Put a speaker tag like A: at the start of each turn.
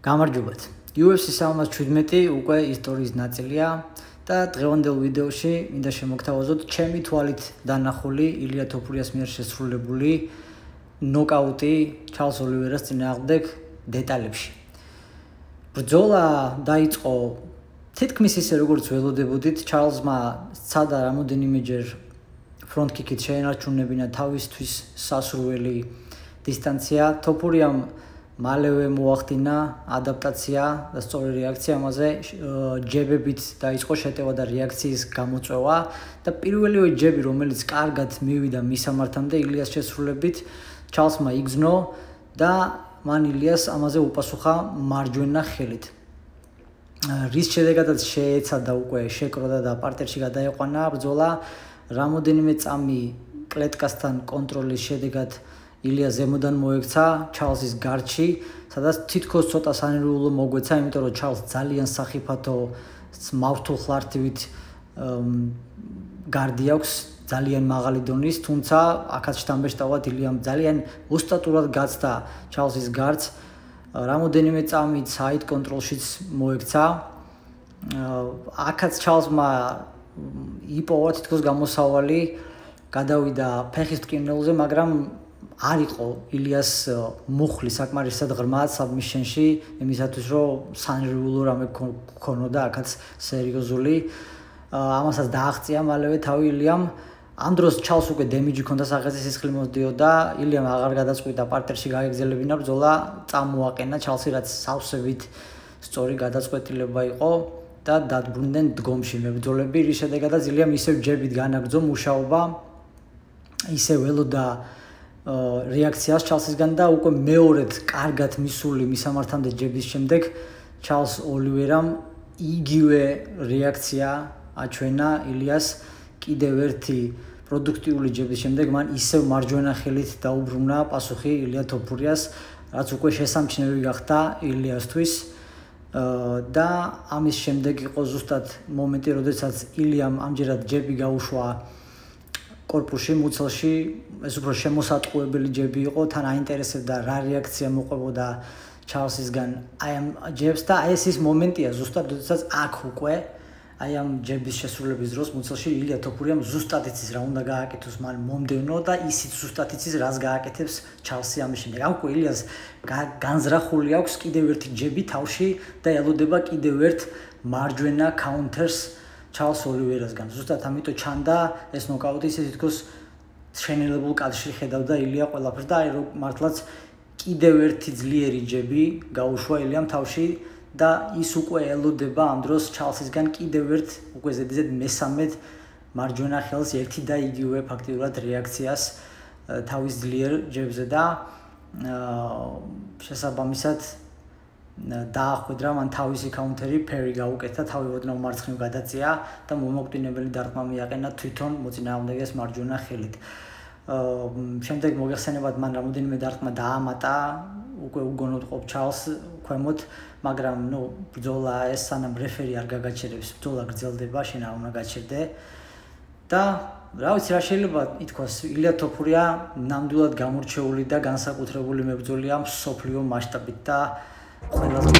A: გამარჯობათ. UFC 317 უკვე ისტორიის ნაწილია და დღევანდელ ვიდეოში მინდა შემოგთავაზოთ ჩემი თვალით დანახული ილია თოფურიას მიერ შესრულებული ნოკაუტი ჩარლს ოლივერას წინააღმდეგ დეტალებში. ბრძოლა დაიწყო თითქმის ისე როგორც ველოდებოდით, ჩარლზმა სცადა რამოდენიმეჯერ ფრონტ კიკით შეენარჩუნებინა თავისთვის სასურველი დისტანცია. თოფურიამ მალევე მოახდინა ადაპტაცია და სწორი რეაქცია ამაზე, ჯებებით დაიწყო შეტევა და რეაქციის გამოწვევა და პირველივე ჯები, რომელიც კარგად მივიდა მისამართამდე ილიას შესრულებით, ჩარლზმა იგზნო და მან ილიას ამაზე უპასუხა მარჯვენა ხელით. რის შედეგადაც შეეცადა უკვე შეკროდა და პარტერში გადაეყვანა ბრძოლა. რამოდენიმე წამი კლეტკასთან კონტროლის შედეგად ილია ზემოდან მოექცა ჩარლზის გარდში, სადაც თითქოს ცოტა სანერვიულო მოგვეცა, იმიტომ რომ ჩარლზ ძალიან სახიფათო მავთულ ხლართივით გარდი აქვს, ძალიან მაღალი დონის, თუმცა აქაც შთამბეჭდავად ილიამ ძალიან ოსტატურად გაცდა ჩარლზის გარდს. რამოდენიმე წამით საიდ კონტროლშიც მოექცა. აქაც ჩარლზმა იპოვა თითქოს გამოსავალი, გადავიდა ფეხის ტკივნელზე, მაგრამ არ იყო ილიას მუხლი საკმარისად ღრმა საბმიშენში იმისათვის, რომ სანერვიულო რამე ქონოდა აქაც სერიოზული. ამასაც დააღწია მალევე თავი ილიამ. ამ დროს ჩარლზს უკვე დემიჯი ჰქონდა სახეზე, სისხლი მოსდიოდა. ილიამ აღარ გადაწყვიტა პარტერში გაეგზელებინა ბრძოლა, წამოაყენა ჩარლზი, რაც სავსებით სწორი გადაწყვეტილება იყო და დადგმდნენ დგომში მებრძოლები, რის შედეგადაც ილიამ ისევ ჯებით განაგრძო მუშაობა, ისევ ველოდა რეაქციას ჩარლზისგან და უკვე მეორედ კარგად მისული მისამართამდე ჯების შემდეგ ჩარლზ ოლივერამ იგივე რეაქცია აჩვენა ილიას. კიდევ ერთი პროდუქტიული ჯების შემდეგ მან ისევ მარჯვენა ხელით დაუბრუნა პასუხი ილია თოფურიას, რაც უკვე შესამჩნევი გახდა ილიასთვის. და ამის შემდეგ იყო ზუსტად მომენტი, როდესაც ილიამ ამჯერად ჯები გაუშვა კორპუსში, მუცელში, ეს უფრო შემოსატყუებელი ჯები იყო, თან აინტერესებდა რა რეაქცია მოყვებოდა ჩარლზისგან აი ამ ჯებს და აი ეს ის მომენტია ზუსტად, როდესაც აქ უკვე აი ამ ჯების შესრულების დროს მუცელში ილია თოფურიამ ზუსტად იცის რა უნდა გააკეთოს მან მომდევნო და ისიც ზუსტად იცის რას გააკეთებს ჩარლზი ამის შემდეგ. აქ უკვე ილიას განზრახული აქვს კიდევ ერთი ჯები თავში და ელოდება კიდევ ერთ მარჯვენა კაუნტერს ჩარლზ ოლივერასგან. ზუსტად ამიტომ ჩანდა ეს ნოკაუტი, ისე თითქოს შენელებულ კადრში ხედავდა ილია ყველაფერს და აი რომ მართლაც კიდევ ერთი ძლიერი ჯები გაუშვა ილიამ თავში და ის უკვე ელოდება ამ დროს ჩარლზისგან კიდევ ერთ უკვე ზედიზედ მესამედ მარჯვენა ხელს ერთი და იგივე ფაქტიურად რეაქციას თავის ძლიერ ჯებზე და შესაბამისად დაახვედრა მან თავისი კაუნტერი ფერი გაუკეთა, თავი ოდნავ მარცხნივ გადაწია და მომაკვდინებელი დარტყმა მიაყენა თვითონ მოწინააღმდეგეს მარჯვენა ხელით. შემდეგ მოგეხსენებათ მან რამოდენიმე დარტყმა დაამატა, უკვე უგონოდ ყოფ ჩარლზ ქვემოთ, მაგრამ ბრძოლა ეს სანამ რეფერი არ გაგაჩერებს, ბრძოლა გრძელდება, შენ არ უნდა გაჩერდე. და რა ვიცი რა შეიძლება ითქვას, ილია თოფურია ნამდვილად გამორჩეული და განსაკუთრებული მებრძოლია მსოფლიო მასშტაბით და ყველაზე